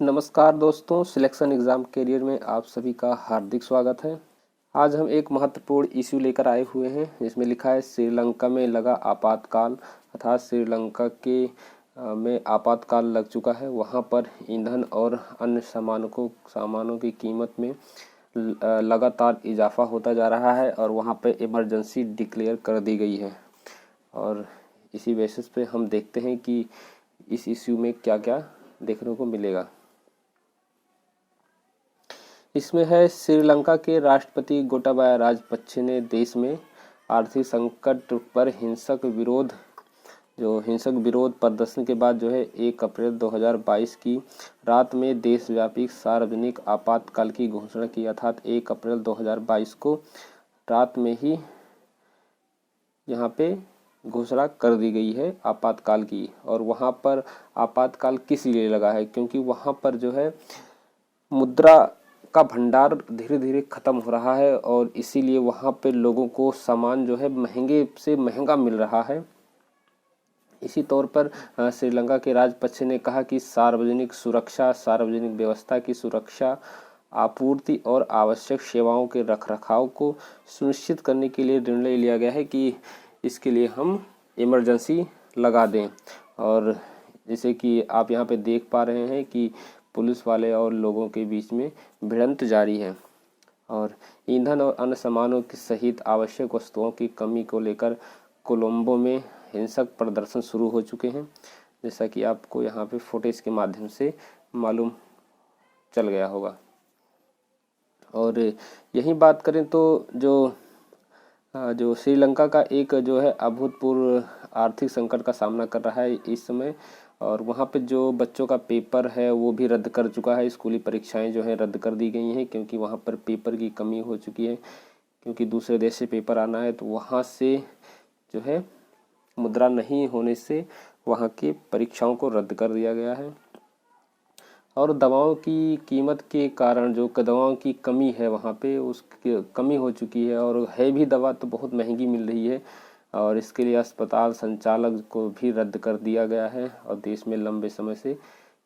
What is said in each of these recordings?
नमस्कार दोस्तों, selection exam career में आप सभी का हार्दिक स्वागत है। आज हम एक महत्वपूर्ण इश्यू लेकर आए हुए हैं जिसमें लिखा है श्रीलंका में लगा आपातकाल। अर्थात श्रीलंका के में आपातकाल लग चुका है। वहां पर ईंधन और अन्य सामानों की कीमत में लगातार इजाफा होता जा रहा है और वहां पे इमरजेंसी डिक्लेयर कर दी गई है। और इसी बेसिस पे हम देखते हैं कि इस इश्यू में क्या क्या देखने को मिलेगा। इसमें है श्रीलंका के राष्ट्रपति गोटाबाया राजपक्षे ने देश में आर्थिक संकट पर हिंसक विरोध प्रदर्शन के बाद 1 अप्रैल 2022 की रात में देशव्यापी सार्वजनिक आपातकाल की घोषणा की। अर्थात 1 अप्रैल 2022 को रात में ही यहाँ पे घोषणा कर दी गई है आपातकाल की। और वहाँ पर आपातकाल किस लिए लगा है? क्योंकि वहाँ पर मुद्रा का भंडार धीरे धीरे खत्म हो रहा है और इसीलिए वहाँ पे लोगों को सामान महंगे से महंगा मिल रहा है। इसी तौर पर श्रीलंका के राजपक्षे ने कहा कि सार्वजनिक व्यवस्था की सुरक्षा, आपूर्ति और आवश्यक सेवाओं के रखरखाव को सुनिश्चित करने के लिए निर्णय लिया गया है कि इसके लिए हम इमरजेंसी लगा दें। और जैसे कि आप यहाँ पे देख पा रहे हैं कि पुलिस वाले और लोगों के बीच में भिड़ंत जारी है और ईंधन और अन्य सामानों की सहित आवश्यक वस्तुओं की कमी को लेकर कोलंबो में हिंसक प्रदर्शन शुरू हो चुके हैं, जैसा कि आपको यहाँ पे फुटेज के माध्यम से मालूम चल गया होगा। और यही बात करें तो जो श्रीलंका का एक अभूतपूर्व आर्थिक संकट का सामना कर रहा है इस समय। और वहाँ पे जो बच्चों का पेपर है वो भी रद्द कर चुका है। स्कूली परीक्षाएं रद्द कर दी गई हैं क्योंकि वहाँ पर पेपर की कमी हो चुकी है। क्योंकि दूसरे देश से पेपर आना है तो वहाँ से मुद्रा नहीं होने से वहाँ की परीक्षाओं को रद्द कर दिया गया है। और दवाओं की कीमत के कारण दवाओं की कमी है वहाँ पे, उसकी कमी हो चुकी है और है भी दवा तो बहुत महंगी मिल रही है। और इसके लिए अस्पताल संचालक को भी रद्द कर दिया गया है और देश में लंबे समय से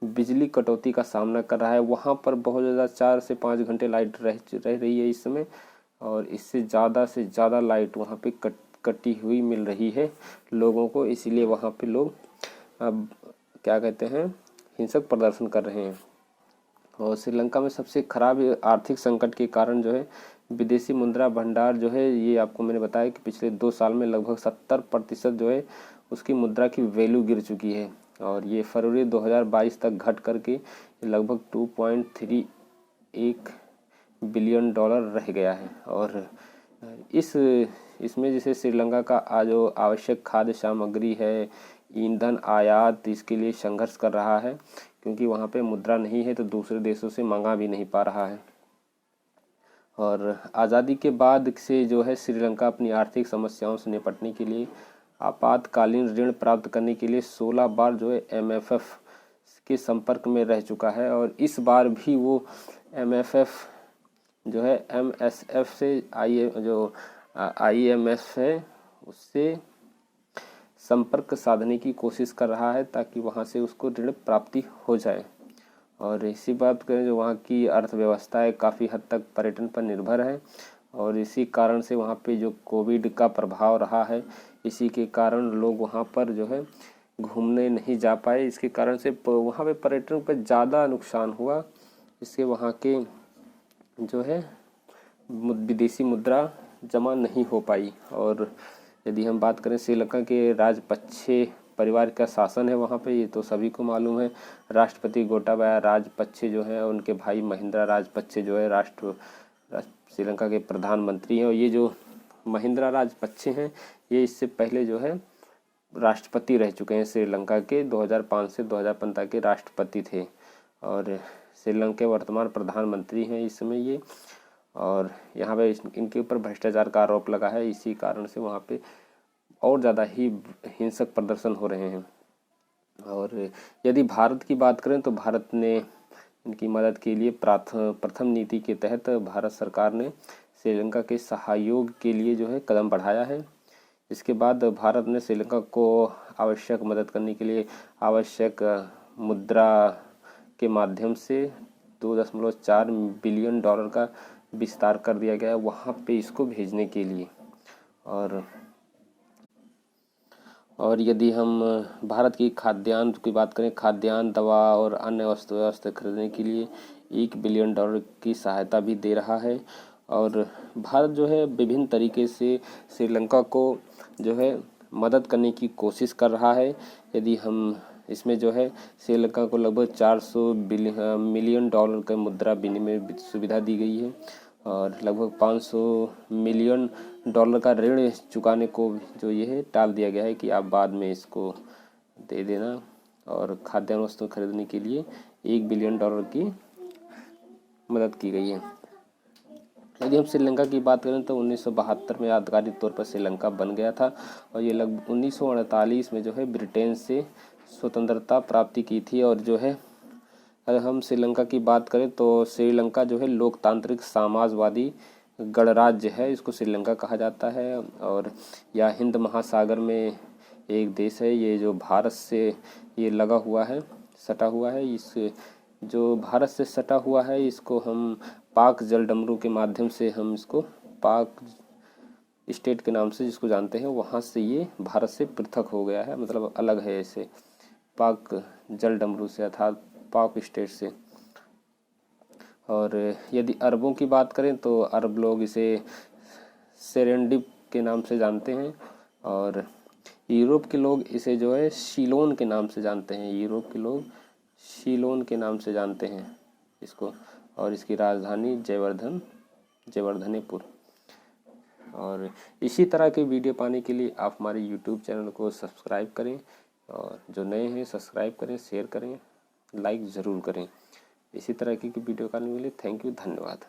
बिजली कटौती का सामना कर रहा है। वहाँ पर बहुत ज़्यादा 4 से 5 घंटे लाइट रह रही है इस समय और इससे ज़्यादा लाइट वहाँ पे कटी हुई मिल रही है लोगों को। इसीलिए वहाँ पे लोग अब हिंसक प्रदर्शन कर रहे हैं। और श्रीलंका में सबसे खराब आर्थिक संकट के कारण विदेशी मुद्रा भंडार ये आपको मैंने बताया कि पिछले 2 साल में लगभग 70% उसकी मुद्रा की वैल्यू गिर चुकी है और ये फरवरी 2022 तक घट करके लगभग $2.31 बिलियन रह गया है। और इसमें जैसे श्रीलंका का जो आवश्यक खाद्य सामग्री है, ईंधन आयात, इसके लिए संघर्ष कर रहा है क्योंकि वहाँ पे मुद्रा नहीं है तो दूसरे देशों से मंगा भी नहीं पा रहा है। और आज़ादी के बाद से श्रीलंका अपनी आर्थिक समस्याओं से निपटने के लिए आपातकालीन ऋण प्राप्त करने के लिए 16 बार MFF के संपर्क में रह चुका है। और इस बार भी वो MFF MSF से IMF है उससे संपर्क साधने की कोशिश कर रहा है ताकि वहाँ से उसको ऋण प्राप्ति हो जाए। और इसी बात करें वहाँ की अर्थव्यवस्था है काफ़ी हद तक पर्यटन पर निर्भर है और इसी कारण से वहाँ पे कोविड का प्रभाव रहा है। इसी के कारण लोग वहाँ पर घूमने नहीं जा पाए। इसके कारण से वहाँ पे पर्यटन पर ज़्यादा नुकसान हुआ। इससे वहाँ के विदेशी मुद्रा जमा नहीं हो पाई। और यदि हम बात करें श्रीलंका के राजपक्षे परिवार का शासन है वहाँ पे, ये तो सभी को मालूम है। राष्ट्रपति गोटाबाया राजपक्षे उनके भाई महिंद्रा राजपक्षे श्रीलंका के प्रधानमंत्री हैं। और ये महिंद्रा राजपक्षे हैं ये इससे पहले राष्ट्रपति रह चुके हैं श्रीलंका के। 2005 से 2015 के राष्ट्रपति थे और श्रीलंका के वर्तमान प्रधानमंत्री हैं इस समय ये। और यहाँ पे इनके ऊपर भ्रष्टाचार का आरोप लगा है। इसी कारण से वहाँ पे और ज़्यादा ही हिंसक प्रदर्शन हो रहे हैं। और यदि भारत की बात करें तो भारत ने इनकी मदद के लिए प्रथम नीति के तहत भारत सरकार ने श्रीलंका के सहयोग के लिए कदम बढ़ाया है। इसके बाद भारत ने श्रीलंका को आवश्यक मदद करने के लिए आवश्यक मुद्रा के माध्यम से 2.4 बिलियन डॉलर का विस्तार कर दिया गया है वहाँ पे इसको भेजने के लिए। और यदि हम भारत की खाद्यान्न की बात करें, खाद्यान्न, दवा और अन्य वस्तु खरीदने के लिए 1 बिलियन डॉलर की सहायता भी दे रहा है। और भारत जो है विभिन्न तरीके से श्रीलंका को जो है मदद करने की कोशिश कर रहा है। यदि हम इसमें जो है श्रीलंका को लगभग 400 मिलियन डॉलर का मुद्रा विनिमय सुविधा दी गई है और लगभग 500 मिलियन डॉलर का ऋण चुकाने को जो ये है टाल दिया गया है कि आप बाद में इसको दे देना। और खाद्यान्न वस्तु खरीदने के लिए 1 बिलियन डॉलर की मदद की गई है। यदि हम श्रीलंका की बात करें तो 1972 में आधिकारिक तौर पर श्रीलंका बन गया था और ये लगभग 1948 में जो है ब्रिटेन से स्वतंत्रता प्राप्ति की थी। और जो है अगर हम श्रीलंका की बात करें तो श्रीलंका जो है लोकतांत्रिक समाजवादी गणराज्य है, इसको श्रीलंका कहा जाता है। और यह हिंद महासागर में एक देश है, ये जो भारत से ये लगा हुआ है, सटा हुआ है। इस जो भारत से सटा हुआ है इसको हम पाक जलडमरू के माध्यम से हम इसको पाक स्टेट के नाम से जिसको जानते हैं, वहाँ से ये भारत से पृथक हो गया है, मतलब अलग है ऐसे पाक जलडमरू से अर्थात पाक स्टेट से। और यदि अरबों की बात करें तो अरब लोग इसे सेरेंडिप के नाम से जानते हैं और यूरोप के लोग इसे जो है सीलोन के नाम से जानते हैं। यूरोप के लोग सीलोन के नाम से जानते हैं इसको। और इसकी राजधानी जयवर्धनेपुर। और इसी तरह के वीडियो पाने के लिए आप हमारे यूट्यूब चैनल को सब्सक्राइब करें और जो नए हैं सब्सक्राइब करें, शेयर करें, लाइक ज़रूर करें। इसी तरह की वीडियो पाने के लिए थैंक यू, धन्यवाद।